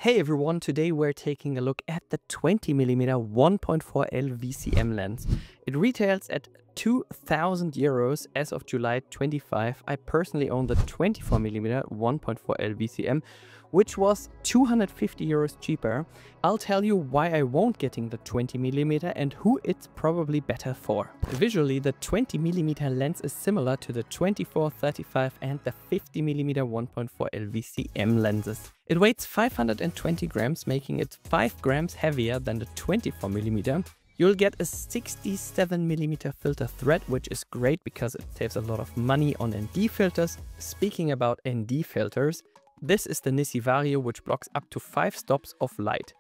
Hey everyone, today we're taking a look at the 20mm 1.4L VCM lens. It retails at 2,000 euros as of July 25. I personally own the 24mm 1.4L VCM, which was 250 euros cheaper. I'll tell you why I won't getting the 20mm and who it's probably better for. Visually, the 20mm lens is similar to the 24, 35 and the 50mm 1.4L VCM lenses. It weighs 520 grams, making it 5 grams heavier than the 24mm. You'll get a 67mm filter thread, which is great because it saves a lot of money on ND filters. Speaking about ND filters, this is the Nissi Vario, which blocks up to 5 stops of light.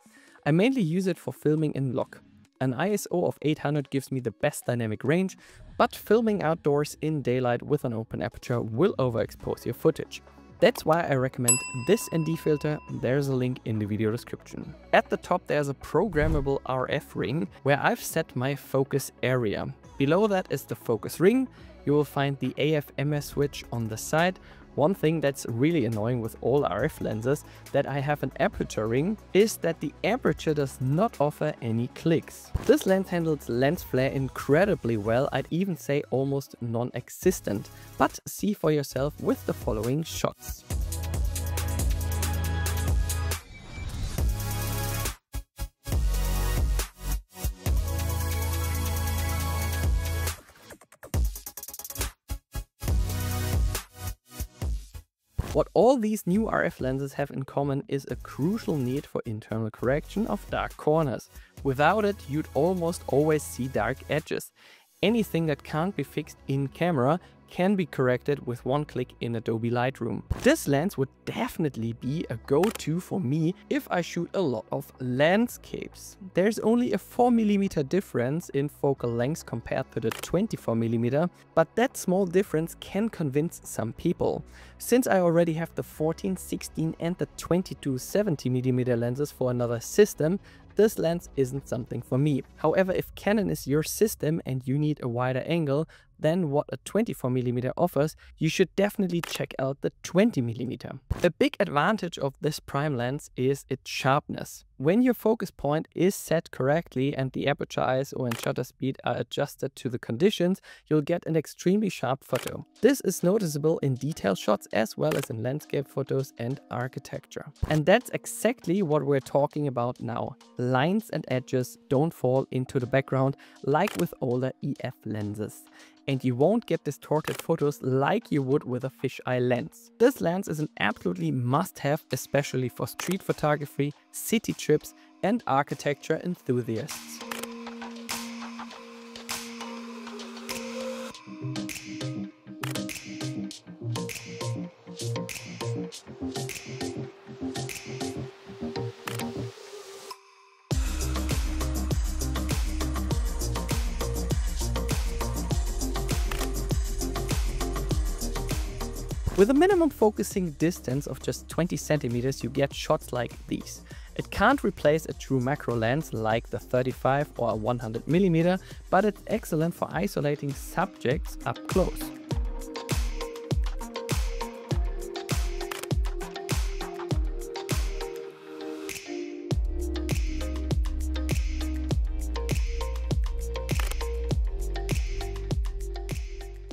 I mainly use it for filming in log. An ISO of 800 gives me the best dynamic range, but filming outdoors in daylight with an open aperture will overexpose your footage. That's why I recommend this ND filter. There's a link in the video description. At the top there's a programmable RF ring where I've set my focus area. Below that is the focus ring. You will find the AF/MS switch on the side. One thing that's really annoying with all RF lenses that I have an aperture ring is that the aperture does not offer any clicks. This lens handles lens flare incredibly well, I'd even say almost non-existent, but see for yourself with the following shots. What all these new RF lenses have in common is a crucial need for internal correction of dark corners. Without it, you'd almost always see dark edges. Anything that can't be fixed in camera can be corrected with one click in Adobe Lightroom. This lens would definitely be a go-to for me if I shoot a lot of landscapes. There's only a 4mm difference in focal length compared to the 24mm, but that small difference can convince some people. Since I already have the 14, 16 and the 22-70mm lenses for another system, this lens isn't something for me. However, if Canon is your system and you need a wider angle than what a 24mm offers, you should definitely check out the 20mm. A big advantage of this prime lens is its sharpness. When your focus point is set correctly and the aperture ISO and shutter speed are adjusted to the conditions, you'll get an extremely sharp photo. This is noticeable in detail shots as well as in landscape photos and architecture. And that's exactly what we're talking about now. Lines and edges don't fall into the background like with older EF lenses. And you won't get distorted photos like you would with a fisheye lens. This lens is an absolutely must-have, especially for street photography, city trips and architecture enthusiasts. With a minimum focusing distance of just 20 centimeters, you get shots like these. It can't replace a true macro lens like the 35 or 100mm, but it's excellent for isolating subjects up close.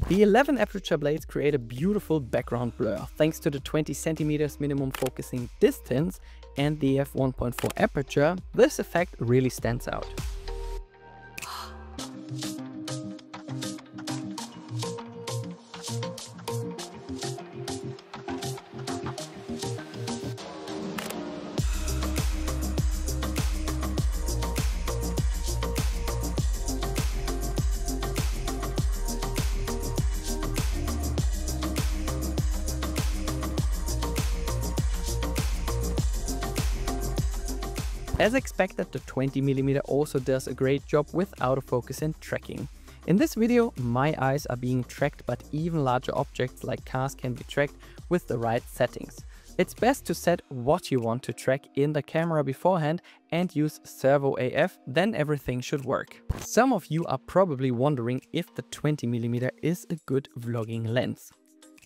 The 11 aperture blades create a beautiful background blur. Thanks to the 20 centimeters minimum focusing distance and the f1.4 aperture, this effect really stands out. As expected, the 20mm also does a great job with autofocus and tracking. In this video, my eyes are being tracked, but even larger objects like cars can be tracked with the right settings. It's best to set what you want to track in the camera beforehand and use servo AF, then everything should work. Some of you are probably wondering if the 20mm is a good vlogging lens.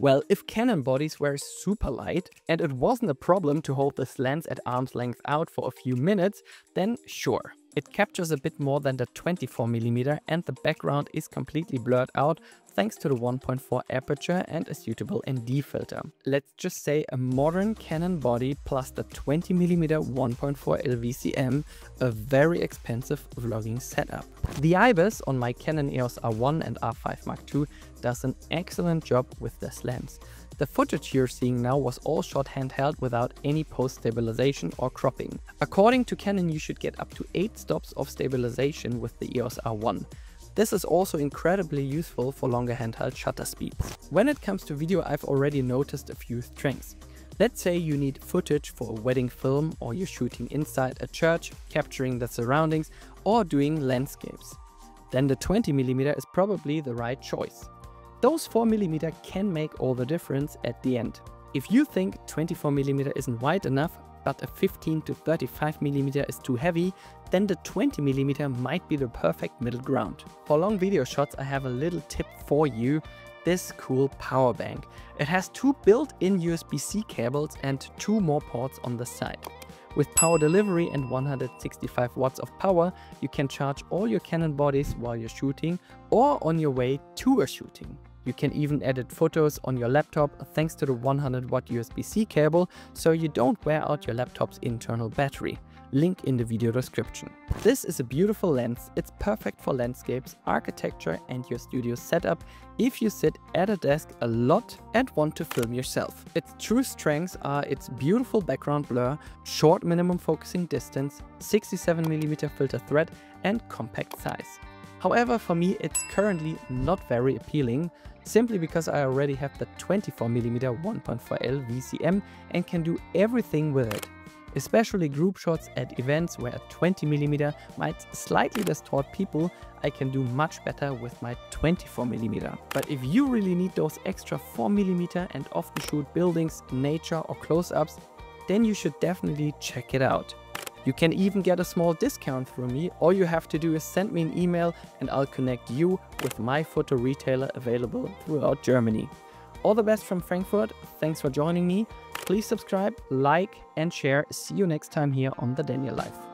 Well, if Canon bodies were super light and it wasn't a problem to hold this lens at arm's length out for a few minutes, then sure. It captures a bit more than the 24mm and the background is completely blurred out thanks to the 1.4 aperture and a suitable ND filter. Let's just say a modern Canon body plus the 20mm 1.4 VCM, a very expensive vlogging setup. The IBIS on my Canon EOS R1 and R5 Mark II does an excellent job with this lens. The footage you're seeing now was all shot handheld without any post-stabilization or cropping. According to Canon, you should get up to 8 stops of stabilization with the EOS R1. This is also incredibly useful for longer handheld shutter speeds. When it comes to video, I've already noticed a few strengths. Let's say you need footage for a wedding film, or you're shooting inside a church, capturing the surroundings, or doing landscapes. Then the 20mm is probably the right choice. Those 4mm can make all the difference at the end. If you think 24mm isn't wide enough, but a 15 to 35mm is too heavy, then the 20mm might be the perfect middle ground. For long video shots, I have a little tip for you. This cool power bank. It has 2 built-in USB-C cables and 2 more ports on the side. With power delivery and 165 watts of power, you can charge all your Canon bodies while you're shooting or on your way to a shooting. You can even edit photos on your laptop thanks to the 100 watt USB-C cable, so you don't wear out your laptop's internal battery. Link in the video description. This is a beautiful lens. It's perfect for landscapes, architecture and your studio setup if you sit at a desk a lot and want to film yourself. Its true strengths are its beautiful background blur, short minimum focusing distance, 67mm filter thread and compact size. However, for me it's currently not very appealing, simply because I already have the 24mm 1.4L VCM and can do everything with it. Especially group shots at events where a 20mm might slightly distort people, I can do much better with my 24mm. But if you really need those extra 4mm and often shoot buildings, nature or close-ups, then you should definitely check it out. You can even get a small discount through me. All you have to do is send me an email and I'll connect you with my photo retailer available throughout Germany. All the best from Frankfurt. Thanks for joining me. Please subscribe, like and share. See you next time here on The Daniel Life.